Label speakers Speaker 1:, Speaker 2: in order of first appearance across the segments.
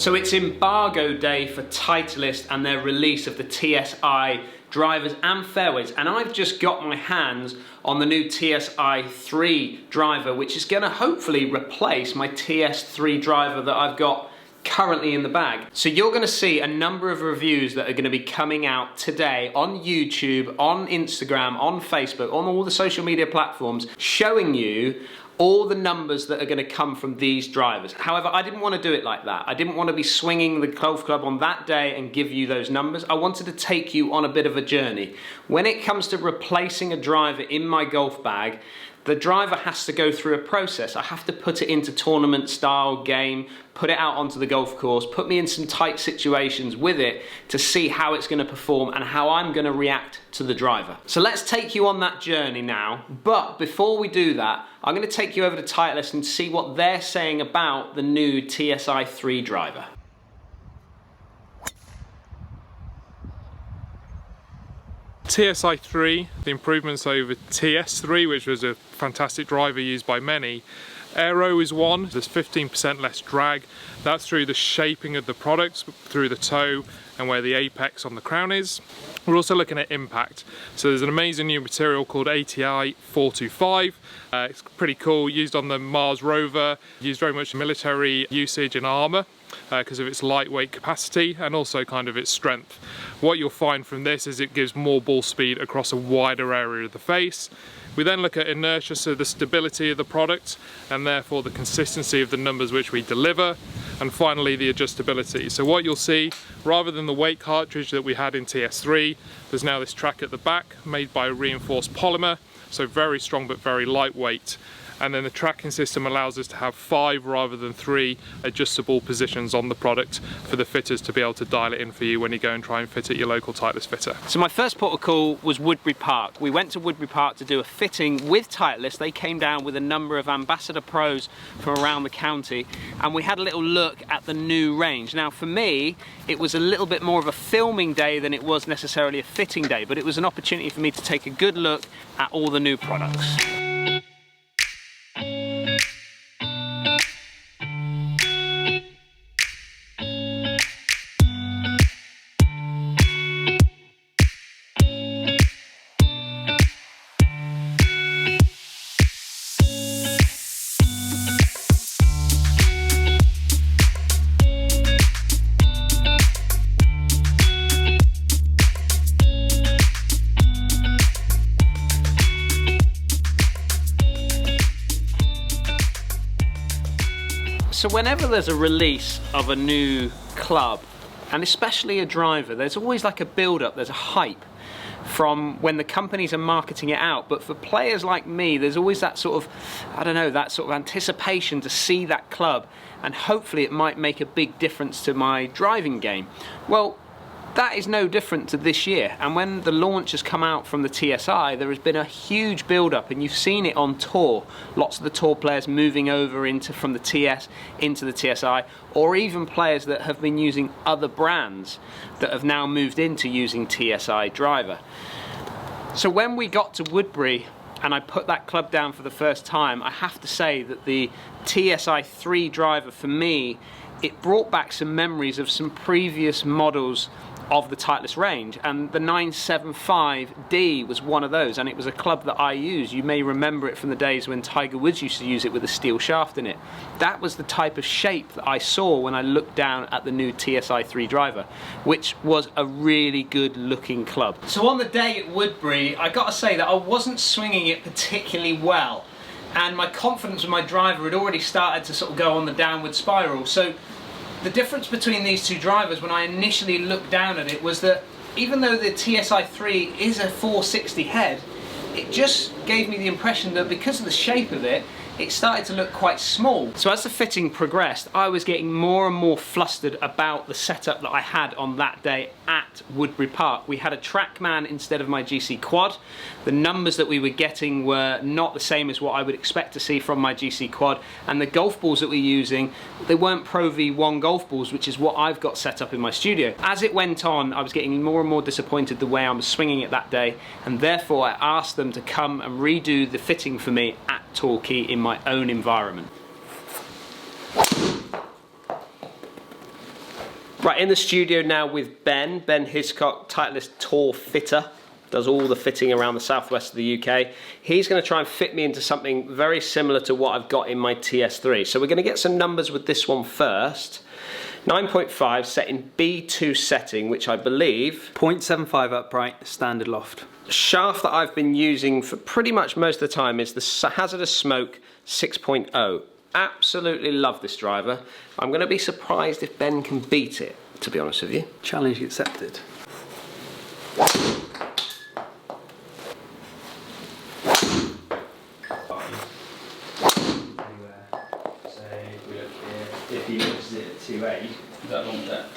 Speaker 1: So it's embargo day for Titleist and their release of the TSi drivers and fairways, and I've just got my hands on the new TSi3 driver, which is going to hopefully replace my TS3 driver that I've got currently in the bag. So you're going to see a number of reviews that are going to be coming out today on YouTube, on Instagram, on Facebook, on all the social media platforms, showing you all the numbers that are going to come from these drivers. However, I didn't want to do it like that. I didn't want to be swinging the golf club on that day and give you those numbers. I wanted to take you on a bit of a journey. When it comes to replacing a driver in my golf bag, the driver has to go through a process. I have to put it into tournament style game, put it out onto the golf course, put me in some tight situations with it to see how it's going to perform and how I'm going to react to the driver. So let's take you on that journey now. But before we do that, I'm going to take you over to Titleist and see what they're saying about the new TSi3 driver.
Speaker 2: TSi3, the improvements over TS3, which was a fantastic driver used by many. Aero is one, there's 15% less drag. That's through the shaping of the product, through the toe and where the apex on the crown is. We're also looking at impact. So there's an amazing new material called ATI 425. It's pretty cool, used on the Mars rover, used very much in military usage and armour because of its lightweight capacity and also kind of its strength. What you'll find from this is it gives more ball speed across a wider area of the face. We then look at inertia, so the stability of the product and therefore the consistency of the numbers which we deliver, and finally the adjustability. So what you'll see, rather than the weight cartridge that we had in TS3, there's now this track at the back made by reinforced polymer, so very strong but very lightweight. And then the tracking system allows us to have 5 rather than 3 adjustable positions on the product for the fitters to be able to dial it in for you when you go and try and fit at your local Titleist fitter.
Speaker 1: So my first port of call was Woodbury Park. We went to Woodbury Park to do a fitting with Titleist. They came down with a number of ambassador pros from around the county, and we had a little look at the new range. Now for me, it was a little bit more of a filming day than it was necessarily a fitting day, but it was an opportunity for me to take a good look at all the new products. So whenever there's a release of a new club, and especially a driver, there's always like a build-up, there's a hype from when the companies are marketing it out. But for players like me, there's always that sort of, I don't know, that sort of anticipation to see that club, and hopefully it might make a big difference to my driving game. Well, that is no different to this year, and when the launch has come out from the TSi, there has been a huge build-up, and you've seen it on tour. Lots of the tour players moving over from the TS into the TSi, or even players that have been using other brands that have now moved into using TSi driver. So when we got to Woodbury and I put that club down for the first time, I have to say that the TSi3 driver, for me, it brought back some memories of some previous models of the Titleist range, and the 975D was one of those, and it was a club that I used. You may remember it from the days when Tiger Woods used to use it with a steel shaft in it. That was the type of shape that I saw when I looked down at the new TSi3 driver, which was a really good looking club. So on the day at Woodbury, I gotta say that I wasn't swinging it particularly well, and my confidence with my driver had already started to sort of go on the downward spiral. So the difference between these two drivers when I initially looked down at it was that even though the TSi3 is a 460 head, it just gave me the impression that because of the shape of it, it started to look quite small. So as the fitting progressed, I was getting more and more flustered about the setup that I had on that day at Woodbury Park. We had a TrackMan instead of my GC Quad. The numbers that we were getting were not the same as what I would expect to see from my GC Quad, and the golf balls that we're using, they weren't Pro V1 golf balls, which is what I've got set up in my studio. As it went on, I was getting more and more disappointed the way I was swinging it that day, and therefore I asked them to come and redo the fitting for me at Torquay in my own environment. Right, in the studio now with Ben Hiscock, Titleist tour fitter, does all the fitting around the southwest of the UK. He's going to try and fit me into something very similar to what I've got in my TS3. So we're going to get some numbers with this one first. 9.5 set in B2 setting, which I believe...
Speaker 3: 0.75 upright, standard loft.
Speaker 1: The shaft that I've been using for pretty much most of the time is the Hazardous Smoke 6.0. Absolutely love this driver. I'm going to be surprised if Ben can beat it, to be honest with you.
Speaker 3: Challenge accepted.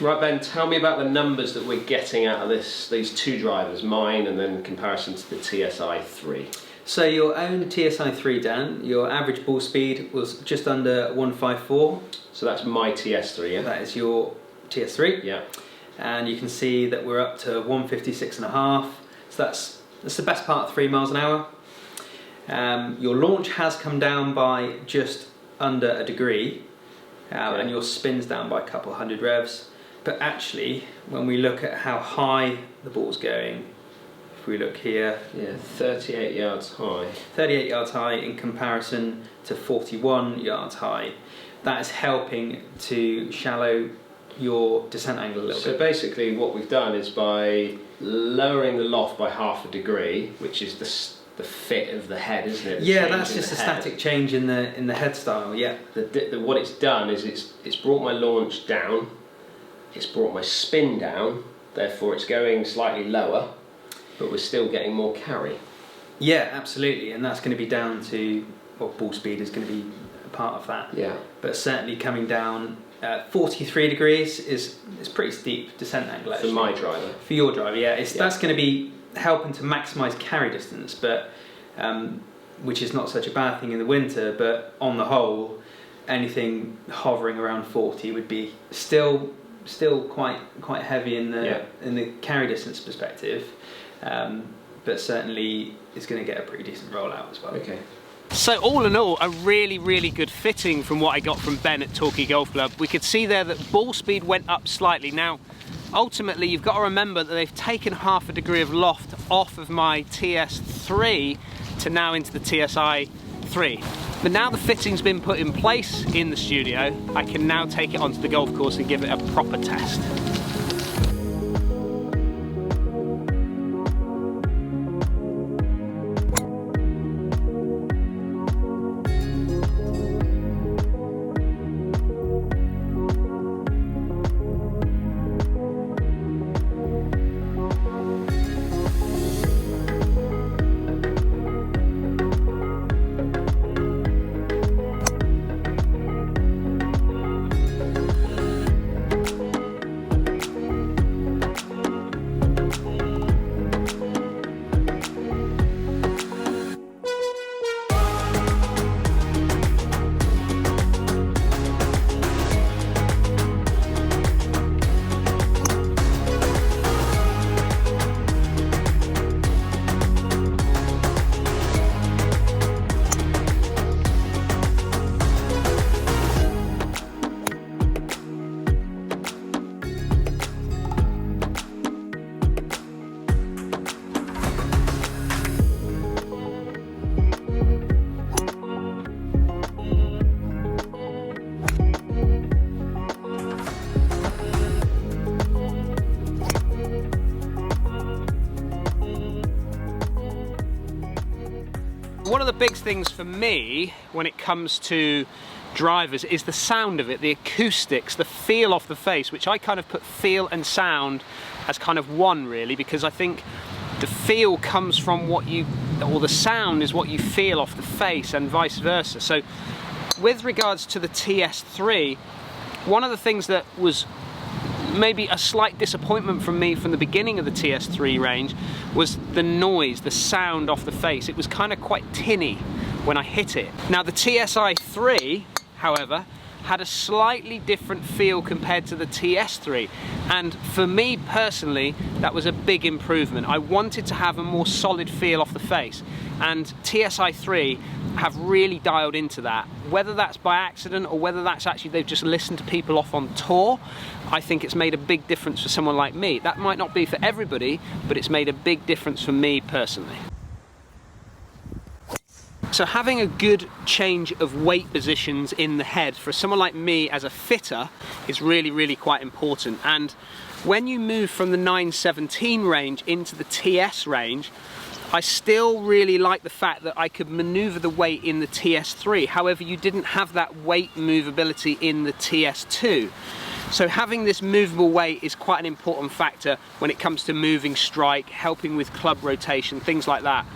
Speaker 1: Right, Ben, tell me about the numbers that we're getting out of these two drivers, mine and then in comparison to the TSi3.
Speaker 3: So your own TSi3, Dan, your average ball speed was just under 154.
Speaker 1: So that's my TS3, yeah?
Speaker 3: That is your TS3.
Speaker 1: Yeah.
Speaker 3: And you can see that we're up to 156.5. So that's the best part of 3 miles an hour. Your launch has come down by just under a degree. And your spin's down by a couple hundred revs. But actually, when we look at how high the ball's going, if we look here,
Speaker 1: 38 yards high.
Speaker 3: 38 yards high in comparison to 41 yards high. That is helping to shallow your descent angle a little bit.
Speaker 1: So basically what we've done is by lowering the loft by half a degree, which is the fit of the head, isn't it?
Speaker 3: Yeah, that's just a static change in the head style, yeah.
Speaker 1: What it's done is it's brought my launch down, it's brought my spin down, therefore it's going slightly lower, but we're still getting more carry.
Speaker 3: Yeah, absolutely, and that's going to be down to, well, ball speed is going to be a part of that.
Speaker 1: Yeah.
Speaker 3: But certainly coming down 43 degrees is pretty steep descent angle actually.
Speaker 1: For my driver.
Speaker 3: For your driver, yeah. That's going to be helping to maximise carry distance, but which is not such a bad thing in the winter, but on the whole, anything hovering around 40 would be still quite heavy in the carry distance perspective, but certainly it's going to get a pretty decent rollout as well.
Speaker 1: Okay.
Speaker 4: So all in all, a really, really good fitting from what I got from Ben at Torquay Golf Club. We could see there that ball speed went up slightly. Now, ultimately, you've got to remember that they've taken half a degree of loft off of my TS3 to now into the TSi3. But now the fitting's been put in place in the studio, I can now take it onto the golf course and give it a proper test. One of the big things for me when it comes to drivers is the sound of it, the acoustics, the feel off the face, which I kind of put feel and sound as kind of one really, because I think the feel comes from what you, or the sound is what you feel off the face and vice versa. So with regards to the TS3, one of the things that was maybe a slight disappointment from me from the beginning of the TS3 range was the noise, the sound off the face. It was kind of quite tinny when I hit it. Now the TSi3, however, had a slightly different feel compared to the TS3, and for me personally that was a big improvement. I wanted to have a more solid feel off the face, and TSi3
Speaker 1: have really dialed into that. Whether that's by accident or whether that's actually they've just listened to people off on tour, I think it's made a big difference for someone like me. That might not be for everybody, but it's made a big difference for me personally. So having a good change of weight positions in the head for someone like me as a fitter is really quite important. And when you move from the 917 range into the TS range, I still really like the fact that I could maneuver the weight in the TS3. However, you didn't have that weight movability in the TS2. So having this movable weight is quite an important factor when it comes to moving strike, helping with club rotation, things like that.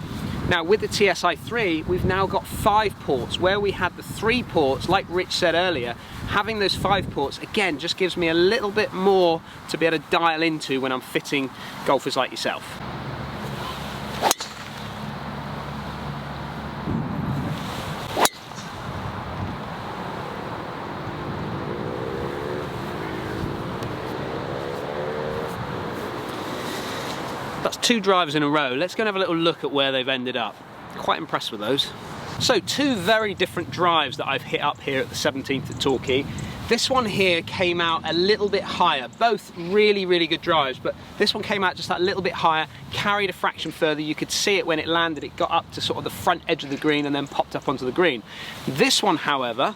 Speaker 1: Now with the TSi3, we've now got 5 ports. Where we had the 3 ports, like Rich said earlier, having those 5 ports, again, just gives me a little bit more to be able to dial into when I'm fitting golfers like yourself. That's 2 drivers in a row. Let's go and have a little look at where they've ended up. Quite impressed with those. So 2 very different drives that I've hit up here at the 17th at Torquay. This one here came out a little bit higher. Both really good drives, but this one came out just that little bit higher, carried a fraction further. You could see it when it landed. It got up to sort of the front edge of the green and then popped up onto the green. This one, however,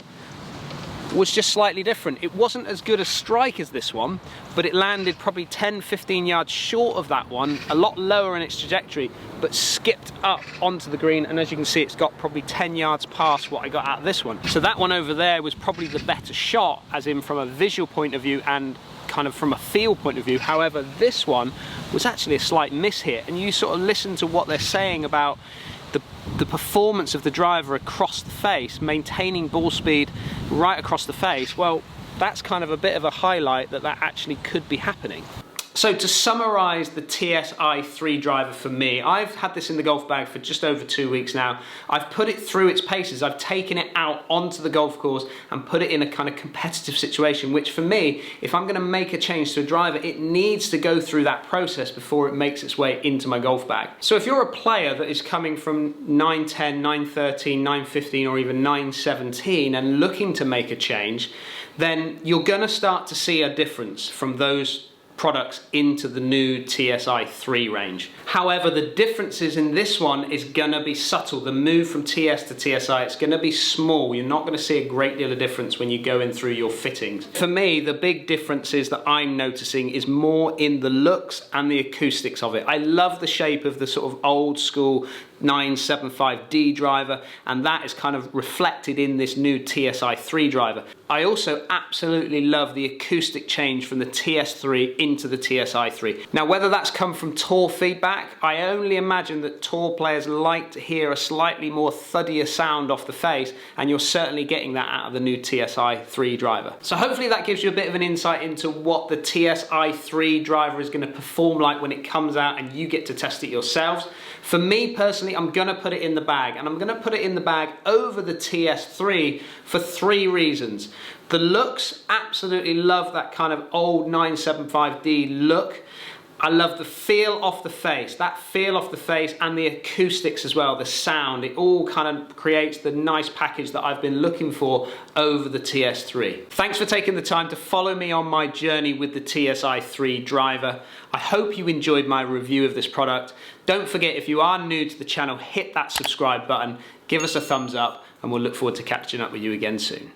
Speaker 1: was just slightly different. It wasn't as good a strike as this one, but it landed probably 10-15 yards short of that one, a lot lower in its trajectory, but skipped up onto the green, and as you can see, it's got probably 10 yards past what I got out of this one. So that one over there was probably the better shot, as in from a visual point of view and kind of from a feel point of view. However, this one was actually a slight miss hit, and you sort of listen to what they're saying about the performance of the driver across the face, maintaining ball speed right across the face. Well, that's kind of a bit of a highlight that actually could be happening. So to summarise the TSi3 driver for me, I've had this in the golf bag for just over 2 weeks now. I've put it through its paces. I've taken it out onto the golf course and put it in a kind of competitive situation, which for me, if I'm going to make a change to a driver, it needs to go through that process before it makes its way into my golf bag. So if you're a player that is coming from 910, 913, 915 or even 917 and looking to make a change, then you're going to start to see a difference from those products into the new TSi3 range. However, the differences in this one is gonna be subtle. The move from TS to TSi, it's gonna be small. You're not gonna see a great deal of difference when you go in through your fittings. For me, the big differences that I'm noticing is more in the looks and the acoustics of it. I love the shape of the sort of old school 975D driver, and that is kind of reflected in this new TSi3 driver. I also absolutely love the acoustic change from the TS3 into the TSi3. Now, whether that's come from tour feedback, I only imagine that tour players like to hear a slightly more thuddier sound off the face, and you're certainly getting that out of the new TSi3 driver. So hopefully that gives you a bit of an insight into what the TSi3 driver is going to perform like when it comes out and you get to test it yourselves. For me personally, I'm going to put it in the bag, and I'm going to put it in the bag over the TS3 for 3 reasons. The looks, absolutely love that kind of old 975D look. I love the feel off the face, that feel off the face, and the acoustics as well, the sound. It all kind of creates the nice package that I've been looking for over the TS3. Thanks for taking the time to follow me on my journey with the TSi3 driver. I hope you enjoyed my review of this product. Don't forget, if you are new to the channel, hit that subscribe button, give us a thumbs up, and we'll look forward to catching up with you again soon.